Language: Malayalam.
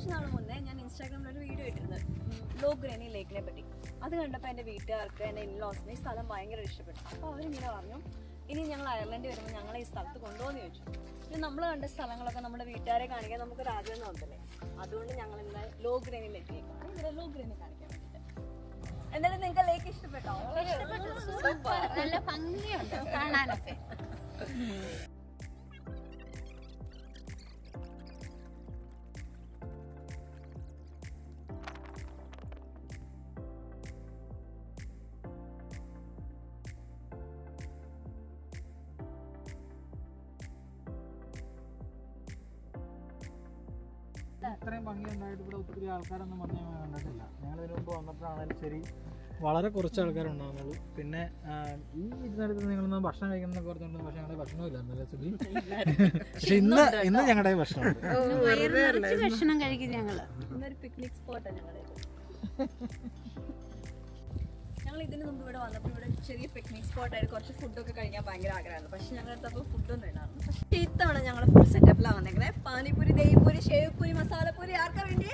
കുറച്ച് നാൾ മുന്നേ ഞാൻ ഇൻസ്റ്റാഗ്രാമിൽ ഒരു വീഡിയോ ഇട്ടിരുന്നത് ലോ ഗ്രെനി ലേക്കിനെ പറ്റി. അത് കണ്ടപ്പോൾ എൻ്റെ വീട്ടുകാർക്ക് എൻ്റെ ഇൻലോസിന് ഈ സ്ഥലം ഭയങ്കര ഇഷ്ടപ്പെട്ടു. അപ്പോൾ അവരിങ്ങനെ പറഞ്ഞു, ഇനി ഞങ്ങൾ അയർലൻഡിൽ വരുമ്പോൾ ഞങ്ങളെ ഈ സ്ഥലത്ത് കൊണ്ടുപോകുമെന്ന് ചോദിച്ചു. പിന്നെ നമ്മൾ കണ്ട സ്ഥലങ്ങളൊക്കെ നമ്മുടെ വീട്ടുകാരെ കാണിക്കാൻ നമുക്കൊരു ആഗ്രഹം തോന്നത്തില്ലേ? അതുകൊണ്ട് ഞങ്ങൾ ഇന്ന് ലോ ഗ്രെനി ലേക്കിലേക്കാണ് ഇവിടെ ലോ ഗ്രെനി കാണിക്കാൻ വേണ്ടിയിട്ട്. എന്തായാലും നിങ്ങൾക്ക് ലേക്ക് ഇഷ്ടപ്പെട്ടോ? സൂപ്പർ, നല്ല ഭംഗിയുണ്ട് കാണാനൊക്കെ. ഇത്രയും ഭംഗിയുണ്ടായിട്ട് ഇവിടെ ഒത്തിരി ആൾക്കാരൊന്നും വന്ന് ഞങ്ങൾ കണ്ടിട്ടില്ല. ഞങ്ങൾ ഇതിനു മുമ്പ് വന്നപ്പോഴാണെങ്കിലും ശരി വളരെ കുറച്ച് ആൾക്കാരുണ്ടാകുന്നുള്ളൂ. പിന്നെ ഈ ഇതിനടുത്ത് നിങ്ങളൊന്നും ഭക്ഷണം കഴിക്കുന്ന പറഞ്ഞുകൊണ്ട് പക്ഷേ ഞങ്ങളുടെ ഭക്ഷണം ഇല്ലായിരുന്നല്ലേ സുബി? പക്ഷെ ഇന്ന് ഞങ്ങളുടെ ഭക്ഷണം ഭക്ഷണം കഴിക്കും ഞങ്ങള്. ഇന്നൊരു പിക്നിക് സ്പോട്ടാണ് ഞങ്ങളുടെ. ഞങ്ങൾ ഇതിന് മുമ്പ് ഇവിടെ വന്നപ്പോൾ ഇവിടെ ചെറിയ പിക്നിക് സ്പോട്ടായിട്ട് കുറച്ച് ഫുഡൊക്കെ കഴിക്കാൻ ഭയങ്കര ആഗ്രഹമായിരുന്നു. പക്ഷെ ഞങ്ങളുടെ അപ്പോൾ ഫുഡൊന്നും ഉണ്ടായിരുന്നു. പക്ഷേ ഇത്തവണ ഞങ്ങൾ ഫുഡ് സെറ്റപ്പിലാണ് വന്നേക്കുന്നത്. പാനിപൂരി, ദഹിപൂരി, ഷേവ്പൂരി, മസാലപ്പൂരി. ആർക്കാ വേണ്ടി?